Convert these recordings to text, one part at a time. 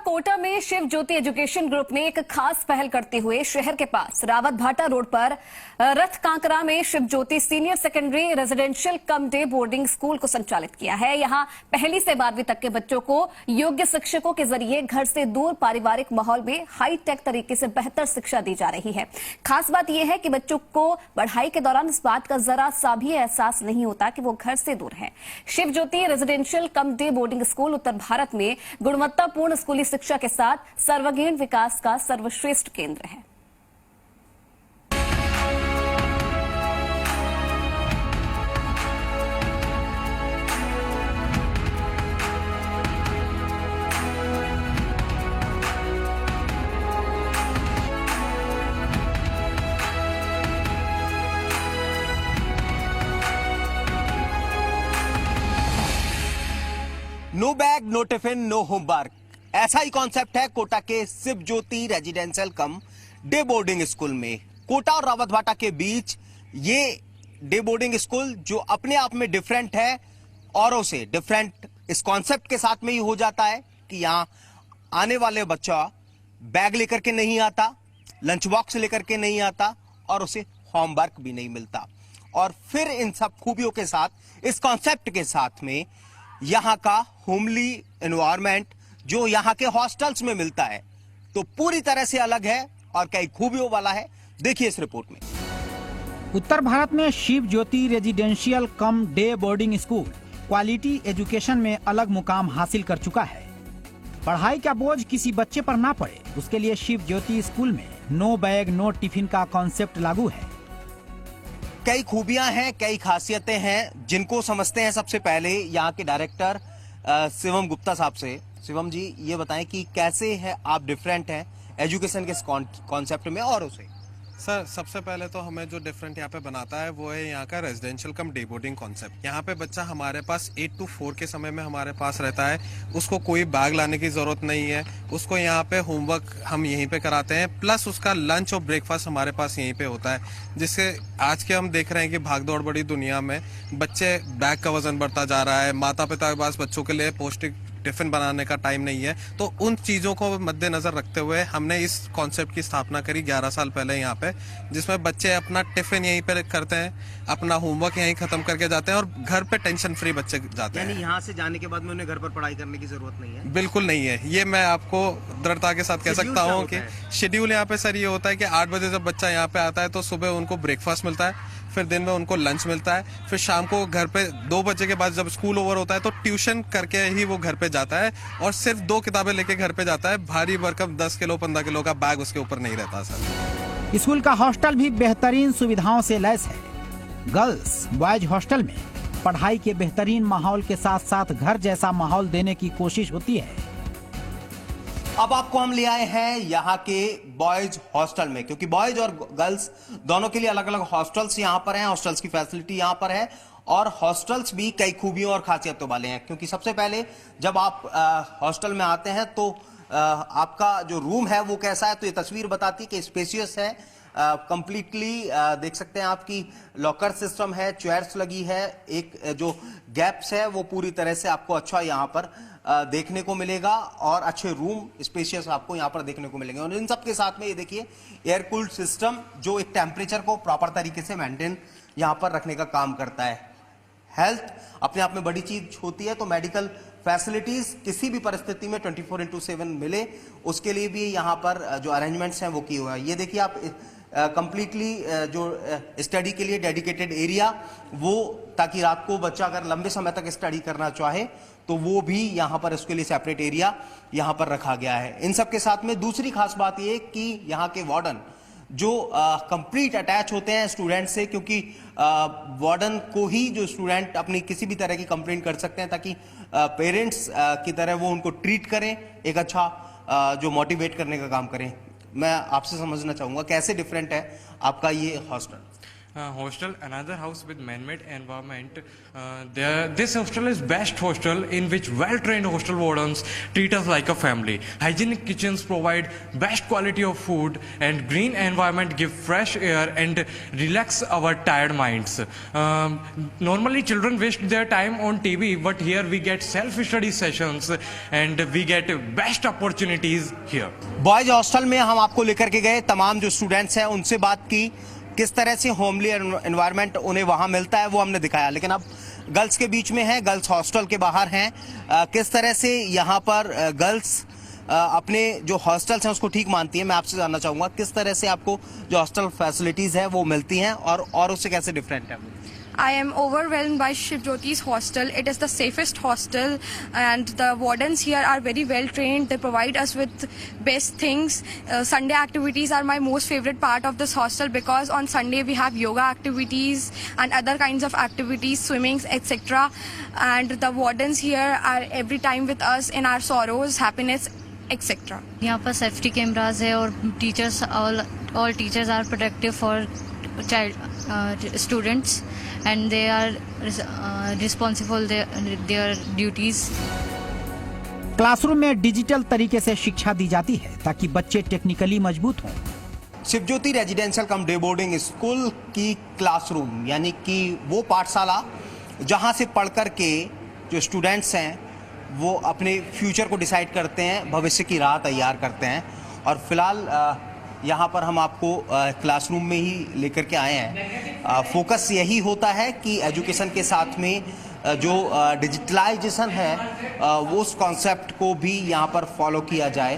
कोटा में शिव ज्योति education group ने एक खास पहल करते हुए शहर के पास रावत भाटा रोड पर रथ कांकरा में शिव ज्योति senior secondary residential cum day boarding school को संचालित किया है। यहां पहली से 12वीं तक के बच्चों को योग्य शिक्षकों के जरिए घर से दूर पारिवारिक माहौल में हाई टेक तरीके से बेहतर शिक्षा दी जा रही है। खास बात यह है कि बच्चों को पढ़ाई के दौरान इस बात का जरा सा भी एहसास नहीं होता कि वो घर से दूर है। Shiv Jyoti residential cum day boarding school उत्तर भारत में गुणवत्तापूर्ण स्कूली शिक्षा के साथ सर्वांगीण विकास का सर्वश्रेष्ठ केंद्र है। No bag no tiffin no homework, ऐसा ही कॉन्सेप्ट है कोटा के Shiv Jyoti residential cum day boarding school में। कोटा और रावत भाटा के बीच ये डे बोर्डिंग स्कूल जो अपने आप में डिफरेंट है, औरों से डिफरेंट इस कॉन्सेप्ट के साथ में ही हो जाता है कि यहाँ आने वाले बच्चा बैग लेकर के नहीं आता, लंच बॉक्स लेकर के नहीं आता और उसे होमवर्क भी नहीं मिलता। और फिर इन सब खूबियों के साथ, इस कॉन्सेप्ट के साथ में यहाँ का होमली एनवायरनमेंट जो यहाँ के हॉस्टल्स में मिलता है तो पूरी तरह से अलग है और कई खूबियों वाला है। देखिए इस रिपोर्ट में। उत्तर भारत में Shiv Jyoti residential cum day boarding school quality education में अलग मुकाम हासिल कर चुका है। पढ़ाई का बोझ किसी बच्चे पर ना पड़े, उसके लिए शिव ज्योति स्कूल में नो बैग नो टिफिन का कॉन्सेप्ट लागू है। कई खूबियां हैं, कई खासियतें हैं जिनको समझते हैं। सबसे पहले यहाँ के डायरेक्टर शिवम गुप्ता साहब से। शिवम जी, ये बताएं कि कैसे है आप डिफरेंट हैं एजुकेशन के कॉन्सेप्ट में औरों से। सर, सबसे पहले तो हमें जो डिफरेंट यहाँ पे बनाता है वो है यहाँ का residential cum day boarding concept. यहाँ पे बच्चा हमारे पास 8 to 4 के समय में हमारे पास रहता है, उसको कोई बैग लाने की जरूरत नहीं है, उसको यहाँ पे होमवर्क हम यहीं पे कराते हैं, प्लस उसका लंच और ब्रेकफास्ट हमारे पास यहीं पे होता है। जिससे आज के हम देख रहे हैं कि भागदौड़ बड़ी दुनिया में बच्चे बैग का वजन बढ़ता जा रहा है, माता पिता के पास बच्चों के लिए पौष्टिक टिफिन बनाने का टाइम नहीं है। तो उन चीज़ों को मद्देनजर रखते हुए हमने इस कॉन्सेप्ट की स्थापना करी 11 साल पहले यहाँ पे, जिसमें बच्चे अपना टिफिन यहीं पे करते हैं, अपना होमवर्क यहीं खत्म करके जाते हैं और घर पे टेंशन फ्री बच्चे जाते हैं। यानी यहाँ से जाने के बाद में उन्हें घर पर पढ़ाई करने की जरूरत नहीं है? बिल्कुल नहीं है। ये मैं आपको दृढ़ता के साथ कह सकता हूँ कि शेड्यूल यहाँ पे सर ये होता है कि 8 बजे जब बच्चा यहाँ पे आता है तो सुबह उनको ब्रेकफास्ट मिलता है, फिर दिन में उनको लंच मिलता है, फिर शाम को घर पे 2 बजे के बाद जब स्कूल ओवर होता है तो ट्यूशन करके ही वो घर पे जाता है और सिर्फ 2 किताबें लेके घर पे जाता है। भारी भरकम 10 किलो 15 किलो का बैग उसके ऊपर नहीं रहता सर। स्कूल का हॉस्टल भी बेहतरीन सुविधाओं से लैस है। गर्ल्स बॉयज हॉस्टल में पढ़ाई के बेहतरीन माहौल के साथ साथ घर जैसा माहौल देने की कोशिश होती है। अब आपको हम ले आए हैं यहाँ के बॉयज हॉस्टल में, क्योंकि बॉयज और गर्ल्स दोनों के लिए अलग अलग हॉस्टल्स यहाँ पर हैं। हॉस्टल्स की फैसिलिटी यहाँ पर है और हॉस्टल्स भी कई खूबियों और खासियतों वाले हैं। क्योंकि सबसे पहले जब आप हॉस्टल में आते हैं तो आपका जो रूम है वो कैसा है, तो ये तस्वीर बताती है कि स्पेशियस है, कंप्लीटली देख सकते हैं आपकी लॉकर सिस्टम है, चेयर्स लगी है, एक जो गैप्स है वो पूरी तरह से आपको अच्छा यहाँ पर देखने को मिलेगा और अच्छे रूम स्पेशियस आपको यहाँ पर देखने को मिलेंगे। और इन सब के साथ में ये देखिए एयर कूल्ड सिस्टम जो एक टेम्परेचर को प्रॉपर तरीके से मेंटेन यहाँ पर रखने का काम करता है। हेल्थ अपने आप में बड़ी चीज होती है, तो मेडिकल फैसिलिटीज किसी भी परिस्थिति में 24/7 मिले उसके लिए भी यहाँ पर जो अरेंजमेंट्स हैं वो किए हुए हैं। ये देखिए आप कंप्लीटली जो स्टडी के लिए डेडिकेटेड एरिया वो, ताकि रात को बच्चा अगर लंबे समय तक स्टडी करना चाहे तो वो भी यहाँ पर उसके लिए सेपरेट एरिया यहाँ पर रखा गया है। इन सब के साथ में दूसरी खास बात ये कि यहाँ के वार्डन जो कंप्लीट अटैच होते हैं स्टूडेंट से, क्योंकि वार्डन को ही जो स्टूडेंट अपनी किसी भी तरह की कंप्लेंट कर सकते हैं ताकि पेरेंट्स की तरह वो उनको ट्रीट करें, एक अच्छा जो मोटिवेट करने का काम करें। मैं आपसे समझना चाहूंगा कैसे डिफरेंट है आपका ये hostel. hostel, another house with man-made environment. This hostel is best hostel in which well-trained hostel wardens treat us like a family. Hygienic kitchens provide best quality of food, and green environment give fresh air and relax our tired minds. Normally children waste their time on TV, but here we get self-study sessions and we get best opportunities here. Boys hostel में हम आपको लेकर के गए, तमाम जो students हैं उनसे बात की, किस तरह से होमली एनवायरनमेंट उन्हें वहां मिलता है वो हमने दिखाया। लेकिन अब गर्ल्स के बीच में है, गर्ल्स हॉस्टल के बाहर हैं, किस तरह से यहाँ पर गर्ल्स अपने जो हॉस्टल्स हैं उसको ठीक मानती है। मैं आपसे जानना चाहूंगा किस तरह से आपको जो हॉस्टल फैसिलिटीज है वो मिलती हैं और उससे कैसे डिफरेंट है। I am overwhelmed by Shiv Jyoti's hostel. It is the safest hostel and the wardens here are very well trained. They provide us with best things. Sunday activities are my most favorite part of this hostel because on Sunday we have yoga activities and other kinds of activities, swimmings, etc. And the wardens here are every time with us in our sorrows, happiness, etc. यहाँ पर safety cameras है और teachers all teachers are protective for child students and they are responsible their duties. Classroom में digital तरीके से शिक्षा दी जाती है ताकि बच्चे टेक्निकली मजबूत हों। Shiv Jyoti residential cum day boarding school की क्लासरूम यानी कि वो पाठशाला जहां से पढ़कर के जो स्टूडेंट्स हैं वो अपने फ्यूचर को डिसाइड करते हैं, भविष्य की राह तैयार करते हैं। और फिलहाल यहाँ पर हम आपको क्लासरूम में ही लेकर के आए हैं। फोकस यही होता है कि एजुकेशन के साथ में जो डिजिटलाइजेशन है वो उस कॉन्सेप्ट को भी यहाँ पर फॉलो किया जाए,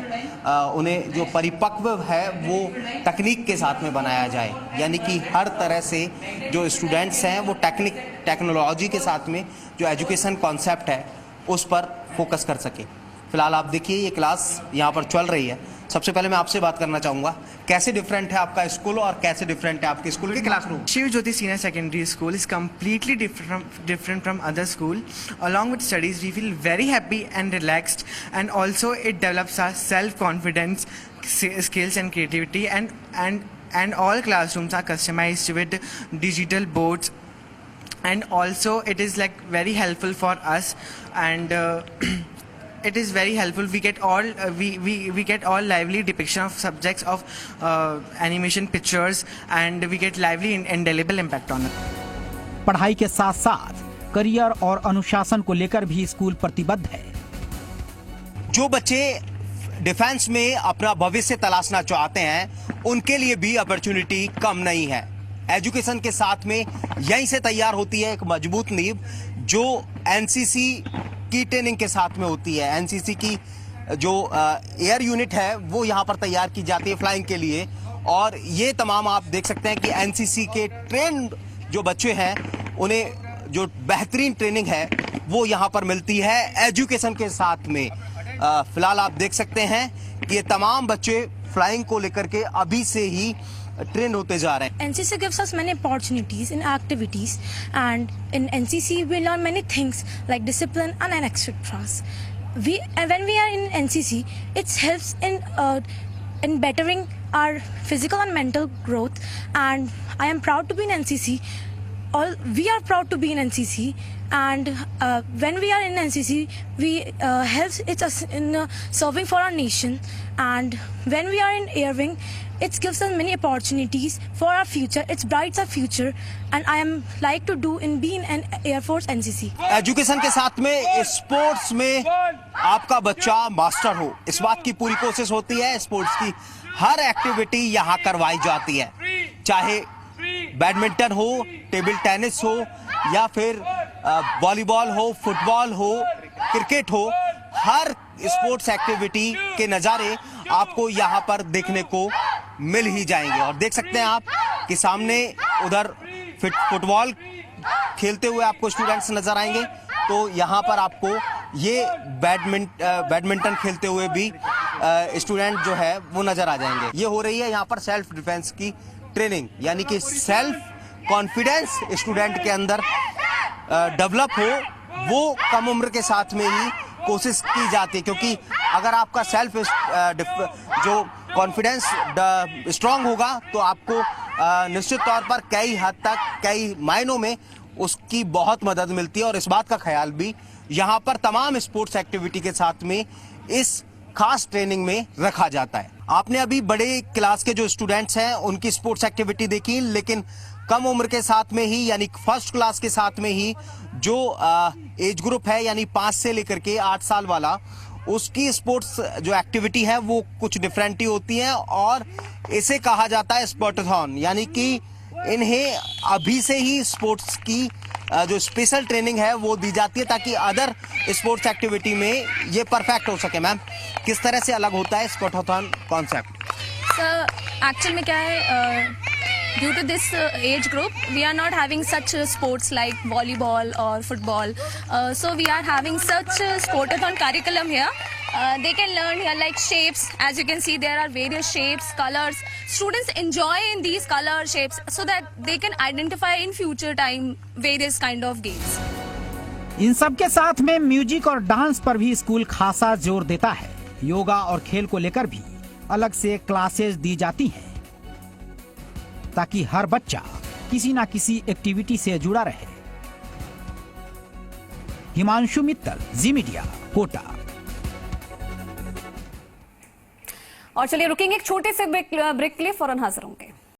उन्हें जो परिपक्व है वो तकनीक के साथ में बनाया जाए, यानी कि हर तरह से जो स्टूडेंट्स हैं वो टेक्नोलॉजी के साथ में जो एजुकेशन कॉन्सेप्ट है उस पर फोकस कर सके। फिलहाल आप देखिए ये क्लास यहाँ पर चल रही है। सबसे पहले मैं आपसे बात करना चाहूँगा कैसे डिफरेंट है आपका स्कूल और कैसे डिफरेंट है आपके स्कूल के classroom. Shiv Jyoti Senior Secondary School is completely different from other school. Along with studies, we feel very happy and relaxed, and also it develops our self-confidence, skills and creativity. And all classrooms are customized with digital boards, and also it is like very helpful for us and. It is very helpful. We get all we get all lively depiction of subjects of animation pictures, and we get lively and indelible impact on it. पढ़ाई के साथ साथ career और अनुशासन को लेकर भी school प्रतिबद्ध है। जो बच्चे डिफेंस में अपना भविष्य तलाशना चाहते हैं उनके लिए भी अपॉर्चुनिटी कम नहीं है। एजुकेशन के साथ में यहीं से तैयार होती है एक मजबूत नींव जो एनसीसी की ट्रेनिंग के साथ में होती है। एनसीसी की जो एयर यूनिट है वो यहाँ पर तैयार की जाती है फ्लाइंग के लिए, और ये तमाम आप देख सकते हैं कि एनसीसी के ट्रेंड जो बच्चे हैं उन्हें जो बेहतरीन ट्रेनिंग है वो यहाँ पर मिलती है एजुकेशन के साथ में। फिलहाल आप देख सकते हैं कि ये तमाम बच्चे फ्लाइंग को लेकर के अभी से ही ट्रेंड होते जा रहे हैं। NCC gives us many opportunities in activities, and in NCC we learn many things like discipline and etc. When we are in NCC, it helps in bettering our physical and mental growth, and I am proud to be in NCC. We are proud to be in NCC, and when we are in NCC, we helps us in serving for our nation. And when we are in Air Wing, it gives us many opportunities for our future. It brights our future, and I am like to do in being an Air Force NCC. Education के साथ में sports में आपका बच्चा master हो, इस बात की पूरी कोशिश होती है। स्पोर्ट्स की हर एक्टिविटी यहाँ करवाई जाती है, चाहे बैडमिंटन हो, टेबल टेनिस हो, या फिर वॉलीबॉल हो, फुटबॉल हो, क्रिकेट हो। हर स्पोर्ट्स एक्टिविटी के नज़ारे आपको यहाँ पर देखने को मिल ही जाएंगे। और देख सकते हैं आप कि सामने उधर फुटबॉल खेलते हुए आपको स्टूडेंट्स नजर आएंगे, तो यहाँ पर आपको ये बैडमिंटन खेलते हुए भी स्टूडेंट जो है वो नजर आ जाएंगे। ये हो रही है यहाँ पर सेल्फ डिफेंस की ट्रेनिंग, यानी कि सेल्फ कॉन्फिडेंस स्टूडेंट के अंदर डेवलप हो, वो कम उम्र के साथ में ही कोशिश की जाती है। क्योंकि अगर आपका सेल्फ जो कॉन्फिडेंस स्ट्रांग होगा तो आपको निश्चित तौर पर कई हद तक कई मायनों में उसकी बहुत मदद मिलती है और इस बात का ख्याल भी यहाँ पर तमाम स्पोर्ट्स एक्टिविटी के साथ में इस खास ट्रेनिंग में रखा जाता है। आपने अभी बड़े क्लास के जो स्टूडेंट्स हैं उनकी स्पोर्ट्स एक्टिविटी देखी, लेकिन कम उम्र के साथ में ही यानी फर्स्ट क्लास के साथ में ही जो एज ग्रुप है यानी 5 से लेकर के 8 साल वाला, उसकी स्पोर्ट्स जो एक्टिविटी है वो कुछ डिफरेंट ही होती है और इसे कहा जाता है स्पोर्टाथॉन, यानी कि इन्हें अभी से ही स्पोर्ट्स की जो स्पेशल ट्रेनिंग है वो दी जाती है ताकि अदर स्पोर्ट्स एक्टिविटी में ये परफेक्ट हो सके। मैम, किस तरह से अलग होता है स्पोर्टाथॉन कॉन्सेप्ट? सर, एक्चुअल में क्या है, due to this age group, we are not having such sports like volleyball or football. So we are having such sportathon curriculum here. They can learn here like shapes. As you can see, there are various shapes, colors. Students enjoy in these color shapes so that they can identify in future time various kind of games. इन सब के साथ में music और dance पर भी school खासा जोर देता है। योगा और खेल को लेकर भी अलग से क्लासेस दी जाती हैं ताकि हर बच्चा किसी ना किसी एक्टिविटी से जुड़ा रहे। हिमांशु मित्तल, जी मीडिया, कोटा। और चलिए रुकेंगे एक छोटे से ब्रेक के लिए, फौरन हाजिर होंगे।